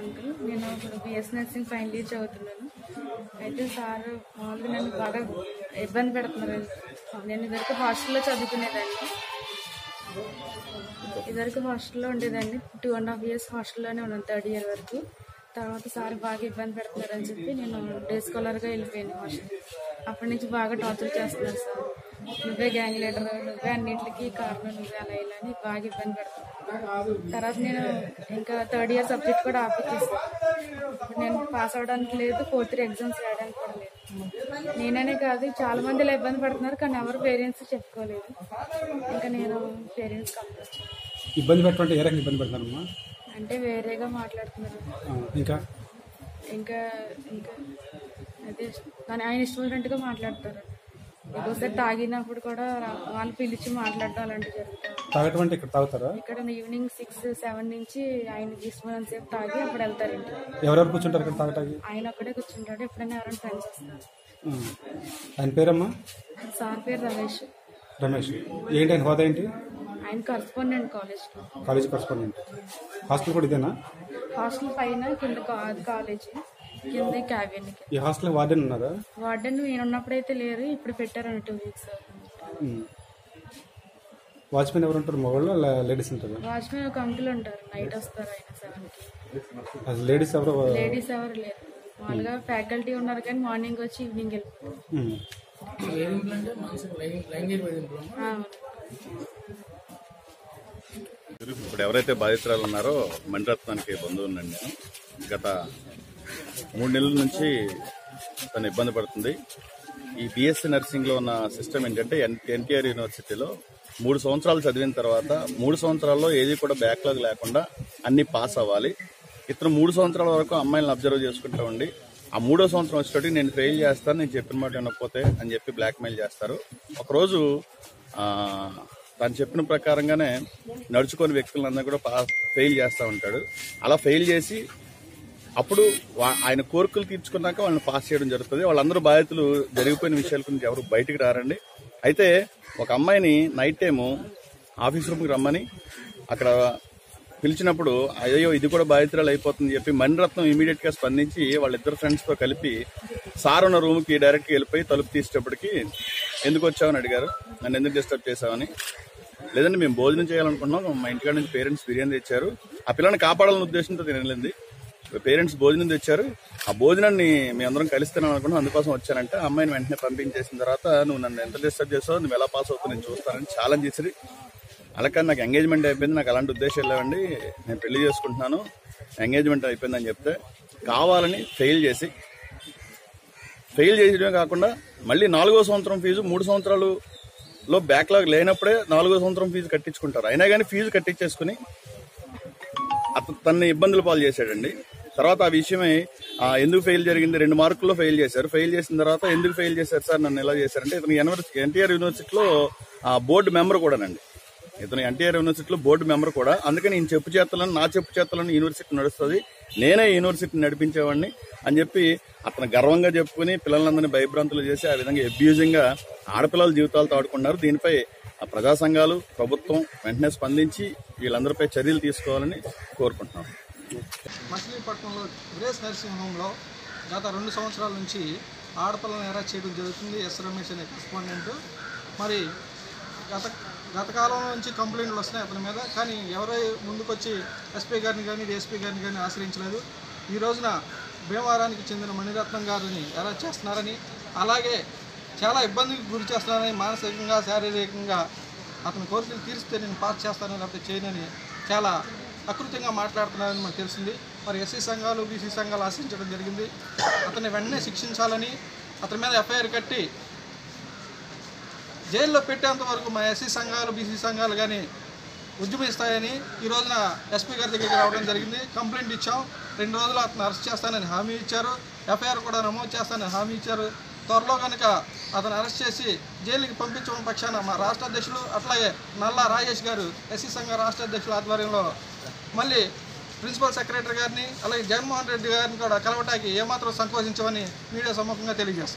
Uncle. నేను ఇప్పుడు BS nursing final year చదువుతున్నాను. అయితే సార్ మామూలుగా నన్ను బాగా ఇబ్బంది పెడుతున్నారు. నేను ఇదివరకు హాస్టల్లో చదువుకునేదాన్ని. ఇదివరకు హాస్టల్లో ఉండేదాన్ని. 2.5 years హాస్టల్లోనే ఉన్నాను, 3rd year వరకు. తర్వాత సార్ బాగా ఇబ్బంది పెడుతున్నారని చెప్పి నేను డే స్కాలర్గా వెళ్ళిపోయాను హాస్టల్. అప్పటి నుంచి బాగా టార్చర్ చేస్తున్నారు సార్. నువ్వే గ్యాంగ్ లీడర్, నువ్వే అన్నింటికి కారణం, నువ్వే అలా ఇలా అని బాగా ఇబ్బంది పెడుతున్నాను. తర్వాత నేను ఇంకా 3rd year సబ్జెక్ట్ కూడా ఆపిచ్చేసాను. ఇప్పుడు నేను పాస్ అవడానికి లేదు, 4th year ఎగ్జామ్స్ రాయడానికి కూడా లేదు. నేననే కాదు, చాలా మంది ఇలా ఇబ్బంది పడుతున్నారు, కానీ ఎవరు పేరెంట్స్ చెప్పుకోలేదు. ఇంకా నేను పేరెంట్స్ కంప్లైంట్. ఇబ్బంది పెట్టమంటే ఏ రకంగా ఇబ్బంది పెడతారమ్మా? అంటే వేరేగా మాట్లాడుతున్నారు. ఇంకా ఇంకా ఇంకా అదే ఆయన ఇష్టమైనట్టుగా మాట్లాడతారు. ఒకసారి తాగినప్పుడు కూడా వాళ్ళు పిలిచి మాట్లాడడం అలాంటివి జరుగుతాయి. తాగటం అంటే ఇక్కడ తాగుతారా? ఇక్కడ ఈవినింగ్ 6-7 నుంచి ఆయన ఇష్టమైనంత సేపు తాగి అప్పుడు వెళ్తారు ఇంటి. ఎవరెవరు కూర్చుంటారు ఇక్కడ తాగటానికి? ఆయన ఒక్కడే కూర్చుంటాడు. ఎప్పుడైనా ఎవరైనా ఫ్రెండ్స్ వస్తారు. ఆయన పేరమ్మా? సార్ పేరు రమేష్. రమేష్ ఏంటి ఆయన హోదా ఏంటి? ఆయన కరెస్పాండెంట్ కాలేజ్ కరెస్పాండెంట్. హాస్టల్ కూడా ఇదేనా? హాస్టల్ పైన కింద కాలేజ్, కింద క్యాబిన్. ఈ హాస్టల్ వార్డెన్ ఉన్నారా? వార్డెన్ నేనున్నప్పుడైతే లేరు, ఇప్పుడు పెట్టారని 2 weeks. వాచ్మెన్ ఎవరు ఉంటారు? మగవాళ్ళు లేడీస్ ఉంటారు? వాచ్మెన్ ఒక అంకుల్ ఉంటారు, నైట్ వస్తారు ఆయన 7కి. అసలు లేడీస్ ఎవరు లేరు. మామూలుగా ఫ్యాకల్టీ ఉన్నారు, కానీ మార్నింగ్ వచ్చి ఈవినింగ్ వెళ్ళిపోతారు. ఇప్పుడు ఎవరైతే బాధితురాలు ఉన్నారో మణిరత్నానికి బంధువునండి. నేను గత 3 నెలల నుంచి తను ఇబ్బంది పడుతుంది. ఈ బిఎస్సీ నర్సింగ్లో ఉన్న సిస్టమ్ ఏంటంటే ఎన్టీఆర్ యూనివర్సిటీలో 3 సంవత్సరాలు చదివిన తర్వాత 3 సంవత్సరాల్లో ఏది కూడా బ్యాక్లాగ్ లేకుండా అన్ని పాస్ అవ్వాలి. ఇతను 3 సంవత్సరాల వరకు అమ్మాయిలను అబ్జర్వ్ చేసుకుంటూ ఉండి ఆ 3వ సంవత్సరం వచ్చేటప్పుడు నేను ఫెయిల్ చేస్తాను, నేను చెప్పిన మాట వినకపోతే అని చెప్పి బ్లాక్మెయిల్ చేస్తారు. ఒకరోజు తను చెప్పిన ప్రకారంగానే నడుచుకొని వ్యక్తులందరూ కూడా ఫెయిల్ చేస్తూ ఉంటాడు. అలా ఫెయిల్ చేసి అప్పుడు ఆయన కోరికలు తీర్చుకున్నాక వాళ్ళని పాస్ చేయడం జరుగుతుంది. వాళ్ళందరూ బాధితులు జరిగిపోయిన విషయాల గురించి ఎవరు బయటికి రారండి. అయితే ఒక అమ్మాయిని నైట్ టైము ఆఫీస్ రూమ్కి రమ్మని అక్కడ పిలిచినప్పుడు అయ్యో ఇది కూడా బాధితురాలు అయిపోతుందని చెప్పి మణిరత్నం ఇమీడియట్ గా స్పందించి వాళ్ళిద్దరు ఫ్రెండ్స్ తో కలిపి సార్ ఉన్న రూమ్ కి డైరెక్ట్ గా వెళ్ళిపోయి తలుపు తీసేటప్పటికి ఎందుకు వచ్చావని అడిగారు. నన్ను ఎందుకు డిస్టర్బ్ చేశావని. లేదంటే మేము భోజనం చేయాలనుకున్నాం, మా ఇంటికాడ నుంచి పేరెంట్స్ బిర్యానీ తెచ్చారు, ఆ పిల్లని కాపాడాలనే ఉద్దేశంతో తినలేదు. పేరెంట్స్ భోజనం తెచ్చారు, ఆ భోజనాన్ని మీ అందరం కలిస్తున్నాం అనుకున్నాం, అందుకోసం వచ్చానంటే ఆ అమ్మాయిని వెంటనే పంపించేసిన తర్వాత నువ్వు నన్ను ఎంత డిస్టర్బ్ చేస్తావు, నువ్వు ఎలా పాస్ అవుతావు నేను చూస్తానని ఛాలెంజ్ చేసి అలాగే నాకు ఎంగేజ్మెంట్ అయిపోయింది, నాకు అలాంటి ఉద్దేశం లేవండి, నేను పెళ్లి చేసుకుంటున్నాను, ఎంగేజ్మెంట్ అయిపోయిందని చెప్తే కావాలని ఫెయిల్ చేయడమే కాకుండా మళ్ళీ 4వ సంవత్సరం ఫీజు 3 సంవత్సరాలలో బ్యాక్లాగ్ లేనప్పుడే 4వ సంవత్సరం ఫీజు కట్టించుకుంటారు. అయినా కానీ ఫీజు కట్టించేసుకుని తనని ఇబ్బందులు పాలు చేశాడండి. తర్వాత ఆ విషయమై ఎందుకు ఫెయిల్ జరిగింది, 2 మార్కుల్లో ఫెయిల్ చేశారు. ఫెయిల్ చేసిన తర్వాత ఎందుకు ఫెయిల్ చేశారు సార్, నన్ను ఎలా చేశారంటే ఇతను ఎన్టీఆర్ యూనివర్సిటీలో బోర్డు మెంబర్ కూడానండి. ఇతను ఎన్టీఆర్ యూనివర్సిటీలో బోర్డు మెంబర్ కూడా. అందుకని నేను నా చెప్పు చేతలను యూనివర్సిటీ నడుస్తుంది, నేనే యూనివర్సిటీ నడిపించేవాడిని అని చెప్పి అతను గర్వంగా చెప్పుకుని పిల్లలందరినీ భయభ్రాంతులు చేసి ఆ విధంగా అబ్యూజింగ్ గా ఆడపిల్లల జీవితాలతో ఆడుకున్నారు. దీనిపై ప్రజా సంఘాలు, ప్రభుత్వం వెంటనే స్పందించి వీళ్ళందరిపై చర్యలు తీసుకోవాలని కోరుకుంటున్నాం. మచిలీపట్నంలో గ్రేస్ నర్సింగ్ హోమ్లో గత 2 సంవత్సరాల నుంచి ఆడపిల్లలను అరెస్ట్ చేయడం జరుగుతుంది. ఎస్ రమేష్ అనే కరెస్పాండెంట్. మరి గత కాలంలో నుంచి కంప్లైంట్లు వస్తున్నాయి అతని మీద, కానీ ఎవరై ముందుకొచ్చి ఎస్పీ గారిని కానీ డిఎస్పీ గారిని కానీ ఆశ్రయించలేదు. ఈ రోజున భీమవరానికి చెందిన మణిరత్నం గారిని అరెస్ట్ చేస్తున్నారని, అలాగే చాలా ఇబ్బందికి గురి చేస్తున్నారని, మానసికంగా శారీరకంగా అతని కోరికలు తీరిస్తే నేను పాస్ చేస్తానని లేకపోతే చేయనని చాలా అకృతంగా మాట్లాడుతున్నారని మనకు తెలిసింది. మరి ఎస్సీ సంఘాలు, బీసీ సంఘాలు ఆశించడం జరిగింది. అతన్ని వెంటనే శిక్షించాలని, అతని మీద ఎఫ్ఐఆర్ కట్టి జైల్లో పెట్టేంత వరకు మా ఎస్సీ సంఘాలు, బీసీ సంఘాలు కానీ ఉద్యమిస్తాయని ఈ రోజున ఎస్పీ గారి దగ్గరికి రావడం జరిగింది. కంప్లైంట్ ఇచ్చాం. 2 రోజులు అతను అరెస్ట్ చేస్తానని హామీ ఇచ్చారు. ఎఫ్ఐఆర్ కూడా నమోదు చేస్తానని హామీ ఇచ్చారు. త్వరలో కనుక అతను అరెస్ట్ చేసి జైలుకి పంపించడం పక్షాన మా రాష్ట్ర అధ్యక్షులు అట్లాగే నల్లా రాజేష్ గారు ఎస్సీ సంఘ రాష్ట్ర అధ్యక్షుల ఆధ్వర్యంలో మళ్ళీ ప్రిన్సిపల్ సెక్రటరీ గారిని అలాగే జగన్మోహన్ రెడ్డి గారిని కూడా కలవటానికి ఏమాత్రం సంకోచించమని మీడియా సమ్ముఖంగా తెలియజేస్తాం.